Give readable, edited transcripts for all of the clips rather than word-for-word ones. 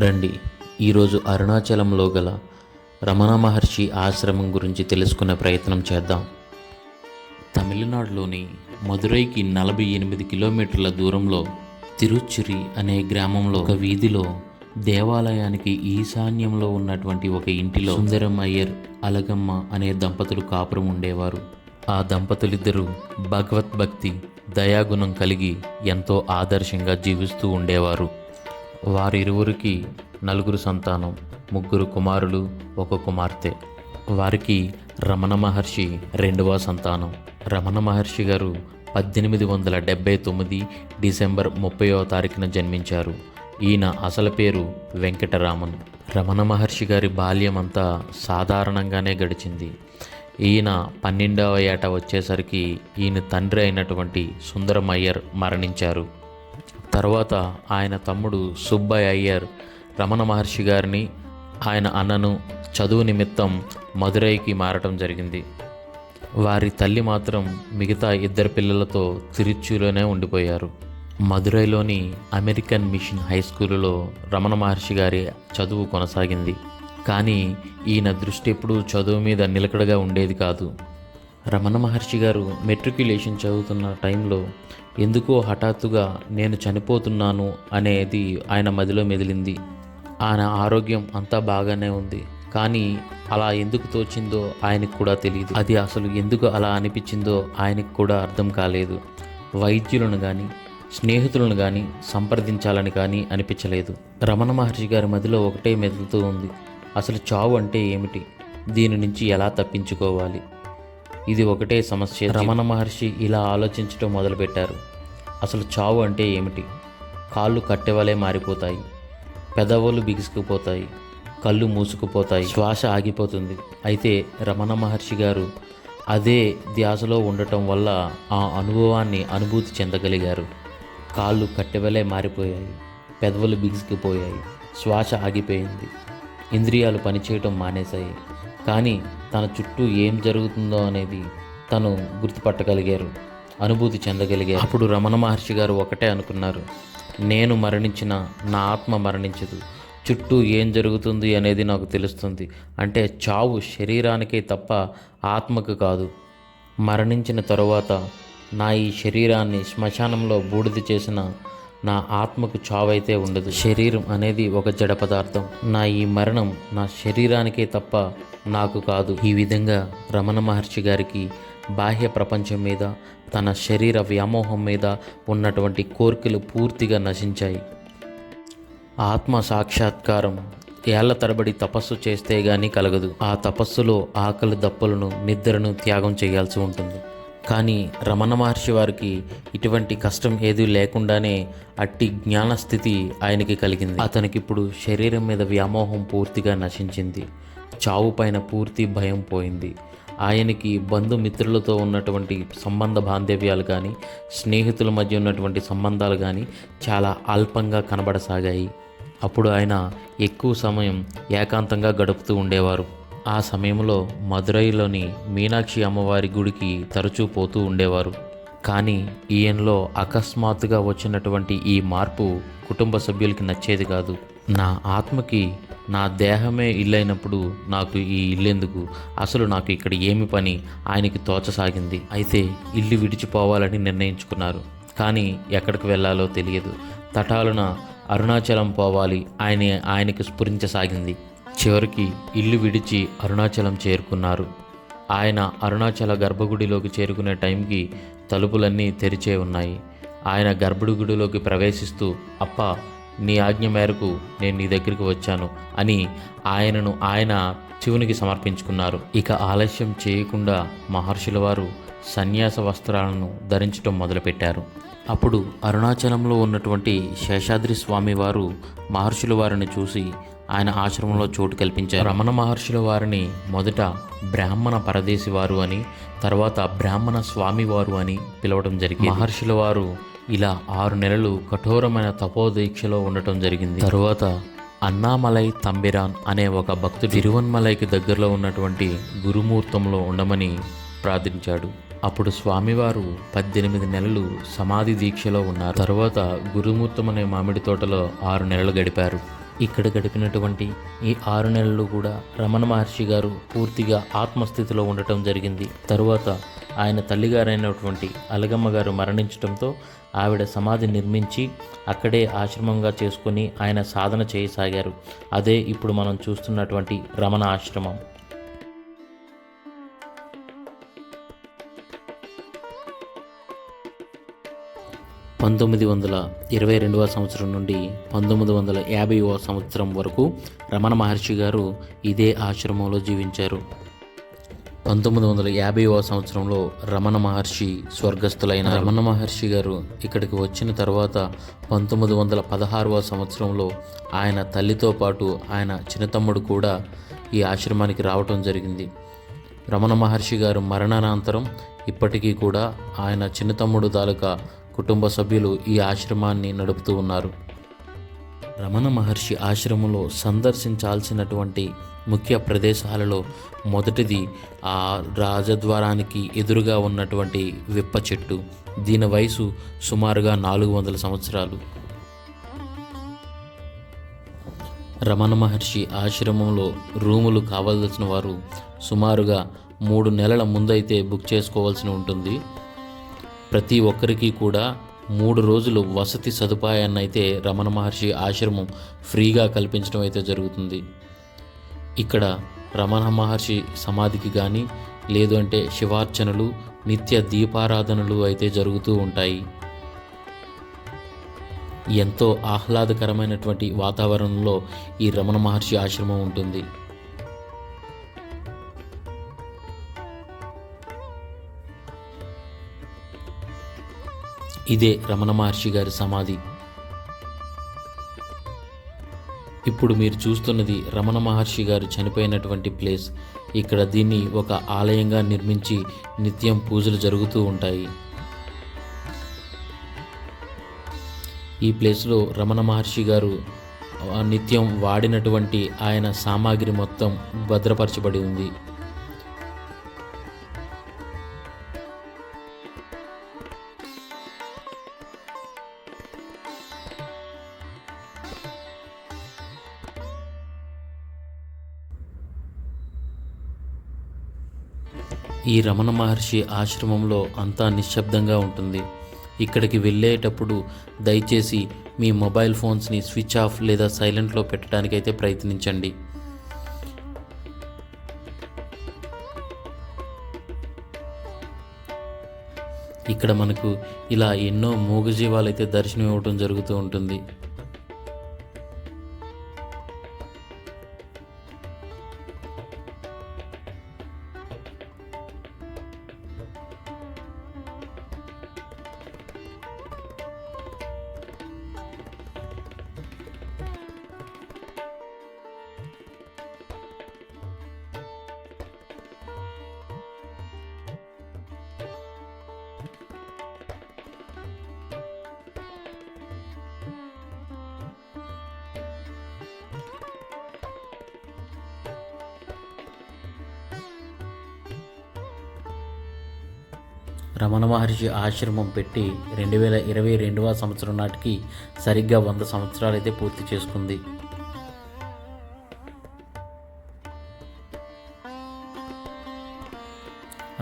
రండి, ఈరోజు అరుణాచలంలో గల రమణ మహర్షి ఆశ్రమం గురించి తెలుసుకునే ప్రయత్నం చేద్దాం. తమిళనాడులోని మదురైకి 48 కిలోమీటర్ల దూరంలో తిరుచురి అనే గ్రామంలో ఒక వీధిలో దేవాలయానికి ఈశాన్యంలో ఉన్నటువంటి ఒక ఇంటిలో సుందరం అయ్యర్, అలగమ్మ అనే దంపతులు కాపురం ఉండేవారు. ఆ దంపతులిద్దరూ భగవద్భక్తి, దయాగుణం కలిగి ఎంతో ఆదర్శంగా జీవిస్తూ ఉండేవారు. వారిరువురికి 4 సంతానం, 3 కుమారులు, 1 కుమార్తె. వారికి రమణ మహర్షి 2వ సంతానం. రమణ మహర్షి గారు 1879 డిసెంబర్ 30వ తారీఖున జన్మించారు. ఈయన అసలు పేరు వెంకటరామన్. రమణ మహర్షి గారి బాల్యం అంతా సాధారణంగానే గడిచింది. ఈయన 12వ ఏట వచ్చేసరికి ఈయన తండ్రి అయినటువంటి సుందరం అయ్యర్ మరణించారు. తర్వాత ఆయన తమ్ముడు సుబ్బయ్య అయ్యర్ రమణ మహర్షి గారిని, ఆయన అన్నను చదువు నిమిత్తం మదురైకి మారటం జరిగింది. వారి తల్లి మాత్రం మిగతా 2 పిల్లలతో తిరుచులోనే ఉండిపోయారు. మదురైలోని అమెరికన్ మిషన్ హై స్కూలులో రమణ మహర్షి గారి చదువు కొనసాగింది. కానీ ఈయన దృష్టి ఎప్పుడూ చదువు మీద నిలకడగా ఉండేది కాదు. రమణ మహర్షి గారు మెట్రిక్యులేషన్ చదువుతున్న టైంలో ఎందుకో హఠాత్తుగా నేను చనిపోతున్నాను అనేది ఆయన మదిలో మెదిలింది. ఆయన ఆరోగ్యం అంతా బాగానే ఉంది, కానీ అలా ఎందుకు తోచిందో ఆయనకు కూడా తెలియదు. అది అసలు ఎందుకు అలా అనిపించిందో ఆయనకు కూడా అర్థం కాలేదు. వైద్యులను కానీ స్నేహితులను కానీ సంప్రదించాలని కానీ అనిపించలేదు. రమణ మహర్షి గారి మదిలో ఒకటే మెదులుతూ ఉంది, అసలు చావు అంటే ఏమిటి, దీని నుంచి ఎలా తప్పించుకోవాలి, ఇది ఒకటే సమస్య. రమణ మహర్షి ఇలా ఆలోచించడం మొదలుపెట్టారు. అసలు చావు అంటే ఏమిటి? కాళ్ళు కట్టెవలే మారిపోతాయి, పెదవులు బిగుసుకుపోతాయి, కళ్ళు మూసుకుపోతాయి, శ్వాస ఆగిపోతుంది. అయితే రమణ మహర్షి గారు అదే ధ్యాసలో ఉండటం వల్ల ఆ అనుభవాన్ని అనుభూతి చెందగలిగారు. కాళ్ళు కట్టెవలే మారిపోయాయి, పెదవులు బిగుసుకుపోయాయి, శ్వాస ఆగిపోయింది, ఇంద్రియాలు పనిచేయటం మానేశాయి. కానీ తన చుట్టూ ఏం జరుగుతుందో అనేది తను గుర్తుపట్టగలిగారు, అనుభూతి చెందగలిగారు. అప్పుడు రమణ మహర్షి గారు ఒకటే అనుకున్నారు, నేను మరణించిన నా ఆత్మ మరణించదు, చుట్టూ ఏం జరుగుతుంది అనేది నాకు తెలుస్తుంది. అంటే చావు శరీరానికే తప్ప ఆత్మకు కాదు. మరణించిన తరువాత నా ఈ శరీరాన్ని శ్మశానంలో బూడిద చేసిన నా ఆత్మకు చావైతే ఉండదు. శరీరం అనేది ఒక జడ పదార్థం. నా ఈ మరణం నా శరీరానికే తప్ప నాకు కాదు. ఈ విధంగా రమణ మహర్షి గారికి బాహ్య ప్రపంచం మీద, తన శరీర వ్యామోహం మీద ఉన్నటువంటి కోరికలు పూర్తిగా నశించాయి. ఆత్మ సాక్షాత్కారం ఏళ్ల తరబడి తపస్సు చేస్తే గానీ కలగదు. ఆ తపస్సులో ఆకలి దప్పులను, నిద్రను త్యాగం చేయాల్సి ఉంటుంది. కానీ రమణ మహర్షి వారికి ఇటువంటి కష్టం ఏదీ లేకుండానే అట్టి జ్ఞానస్థితి ఆయనకి కలిగింది. అతనికిప్పుడు శరీరం మీద వ్యామోహం పూర్తిగా నశించింది. చావు పైన పూర్తి భయం పోయింది. ఆయనకి బంధుమిత్రులతో ఉన్నటువంటి సంబంధ బాంధవ్యాలు కానీ, స్నేహితుల మధ్య ఉన్నటువంటి సంబంధాలు కానీ చాలా అల్పంగా కనబడసాగాయి. అప్పుడు ఆయన ఎక్కువ సమయం ఏకాంతంగా గడుపుతూ ఉండేవారు. ఆ సమయంలో మదురైలోని మీనాక్షి అమ్మవారి గుడికి తరచూ పోతూ ఉండేవారు. కానీ ఈయనలో అకస్మాత్తుగా వచ్చినటువంటి ఈ మార్పు కుటుంబ సభ్యులకి నచ్చేది కాదు. నా ఆత్మకి నా దేహమే ఇల్లైనప్పుడు నాకు ఈ ఇల్లెందుకు, అసలు నాకు ఇక్కడ ఏమి పని ఆయనకి తోచసాగింది. అయితే ఇల్లు విడిచిపోవాలని నిర్ణయించుకున్నారు. కానీ ఎక్కడికి వెళ్ళాలో తెలియదు. తటాలున అరుణాచలం పోవాలి ఆయనకి స్ఫురించసాగింది. చివరికి ఇల్లు విడిచి అరుణాచలం చేరుకున్నారు. ఆయన అరుణాచల గర్భగుడిలోకి చేరుకునే టైంకి తలుపులన్నీ తెరిచే ఉన్నాయి. ఆయన గర్భగుడిలోకి ప్రవేశిస్తూ, అప్ప నీ ఆజ్ఞ మేరకు నేను నీ దగ్గరికి వచ్చాను అని ఆయనను ఆయన శివునికి సమర్పించుకున్నారు. ఇక ఆలస్యం చేయకుండా మహర్షుల వారు సన్యాస వస్త్రాలను ధరించడం మొదలుపెట్టారు. అప్పుడు అరుణాచలంలో ఉన్నటువంటి శేషాద్రి స్వామి వారు మహర్షుల వారిని చూసి ఆయన ఆశ్రమంలో చోటు కల్పించారు. రమణ మహర్షుల వారిని మొదట బ్రాహ్మణ పరదేశి వారు అని, తర్వాత బ్రాహ్మణ స్వామి వారు అని పిలవడం జరిగింది. మహర్షుల వారు ఇలా 6 నెలలు కఠోరమైన తపోదీక్షలో ఉండటం జరిగింది. తరువాత అన్నామలై తంబిరాన్ అనే ఒక భక్తుడు తిరువన్మలైకి దగ్గరలో ఉన్నటువంటి గురుమూర్తంలో ఉండమని ప్రార్థించాడు. అప్పుడు స్వామివారు 18 నెలలు సమాధి దీక్షలో ఉన్నారు. తరువాత గురుమూర్తం అనే మామిడి తోటలో 6 నెలలు గడిపారు. ఇక్కడ గడిపినటువంటి ఈ 6 నెలలు కూడా రమణ మహర్షి గారు పూర్తిగా ఆత్మస్థితిలో ఉండటం జరిగింది. తరువాత ఆయన తల్లిగారైనటువంటి అలగమ్మ గారు మరణించడంతో ఆవిడ సమాధి నిర్మించి అక్కడే ఆశ్రమంగా చేసుకొని ఆయన సాధన చేయసాగారు. అదే ఇప్పుడు మనం చూస్తున్నటువంటి రమణ ఆశ్రమం. 1922వ సంవత్సరం నుండి 1950వ సంవత్సరం వరకు రమణ మహర్షి గారు ఇదే ఆశ్రమంలో జీవించారు. 1950వ సంవత్సరంలో రమణ మహర్షి స్వర్గస్థులైన రమణ మహర్షి గారు ఇక్కడికి వచ్చిన తర్వాత 1916వ సంవత్సరంలో ఆయన తల్లితో పాటు ఆయన చిన్నతమ్ముడు కూడా ఈ ఆశ్రమానికి రావటం జరిగింది. రమణ మహర్షి గారు మరణానంతరం ఇప్పటికీ కూడా ఆయన చిన్నతమ్ముడు తాలూకా కుటుంబ సభ్యులు ఈ ఆశ్రమాన్ని నడుపుతూ ఉన్నారు. రమణ మహర్షి ఆశ్రమంలో సందర్శించాల్సినటువంటి ముఖ్య ప్రదేశాలలో మొదటిది ఆ రాజద్వారానికి ఎదురుగా ఉన్నటువంటి విప్ప చెట్టు. దీని వయసు సుమారుగా 400 సంవత్సరాలు. రమణ మహర్షి ఆశ్రమంలో రూములు కావాల్సిన వారు సుమారుగా 3 నెలల ముందైతే బుక్ చేసుకోవాల్సి ఉంటుంది. ప్రతి ఒక్కరికి కూడా 3 రోజులు వసతి సదుపాయాన్ని అయితే రమణ మహర్షి ఆశ్రమం ఫ్రీగా కల్పించడం అయితే జరుగుతుంది. ఇక్కడ రమణ మహర్షి సమాధికి కానీ లేదు అంటే శివార్చనలు, నిత్య దీపారాధనలు అయితే జరుగుతూ ఉంటాయి. ఎంతో ఆహ్లాదకరమైనటువంటి వాతావరణంలో ఈ రమణ మహర్షి ఆశ్రమం ఉంటుంది. ఇదే రమణ మహర్షి గారి సమాధి. ఇప్పుడు మీరు చూస్తున్నది రమణ మహర్షి గారు చనిపోయినటువంటి ప్లేస్. ఇక్కడ దీన్ని ఒక ఆలయంగా నిర్మించి నిత్యం పూజలు జరుగుతూ ఉంటాయి. ఈ ప్లేస్లో రమణ మహర్షి గారు నిత్యం వాడినటువంటి ఆయన సామాగ్రి మొత్తం భద్రపరచబడి ఉంది. ఈ రమణ మహర్షి ఆశ్రమంలో అంతా నిశ్శబ్దంగా ఉంటుంది. ఇక్కడికి వెళ్ళేటప్పుడు దయచేసి మీ మొబైల్ ఫోన్స్ని స్విచ్ ఆఫ్ లేదా సైలెంట్లో పెట్టడానికైతే ప్రయత్నించండి. ఇక్కడ మనకు ఇలా ఎన్నో మూగజీవాలు అయితే దర్శనం ఇవ్వడం జరుగుతూ ఉంటుంది. రమణ మహర్షి ఆశ్రమం పెట్టి 2022వ సంవత్సరం నాటికి సరిగ్గా 100 సంవత్సరాలు అయితే పూర్తి చేసుకుంది.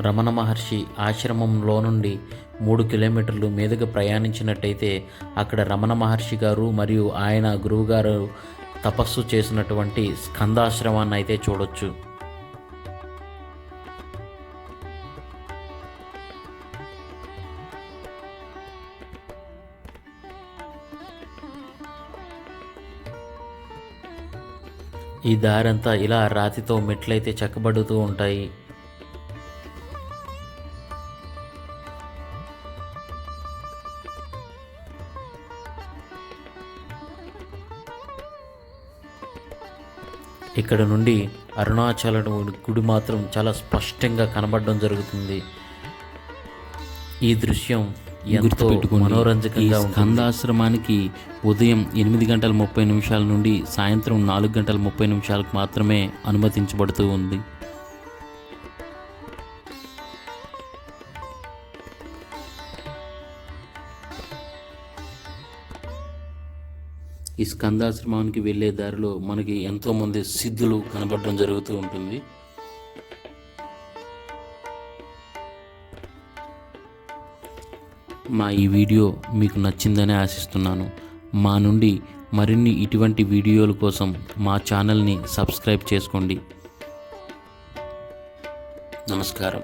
రమణ మహర్షి ఆశ్రమంలో నుండి 3 కిలోమీటర్లు మీదుగా ప్రయాణించినట్టయితే అక్కడ రమణ మహర్షి గారు మరియు ఆయన గురువుగారు తపస్సు చేసినటువంటి స్కందాశ్రమాన్ని అయితే చూడొచ్చు. ఈ దారంతా ఇలా రాతితో మెట్లయితే చెక్కబడుతూ ఉంటాయి. ఇక్కడ నుండి అరుణాచల గుడి మాత్రం చాలా స్పష్టంగా కనబడడం జరుగుతుంది. ఈ దృశ్యం ఎంతో మనోరంజకంగా ఉంటుంది. స్కందాశ్రమానికి ఉదయం 8:30 నుండి సాయంత్రం 4:30 మాత్రమే అనుమతించబడుతూ ఉంది. ఈ స్కందాశ్రమానికి వెళ్ళే దారిలో మనకి ఎంతోమంది సిద్ధులు కనబడడం జరుగుతూ ఉంటుంది. మా ఈ వీడియో మీకు నచ్చిందని ఆశిస్తున్నాను. మా నుండి మరిన్ని ఇటువంటి వీడియోల కోసం మా ఛానల్ని సబ్స్క్రైబ్ చేసుకోండి. నమస్కారం.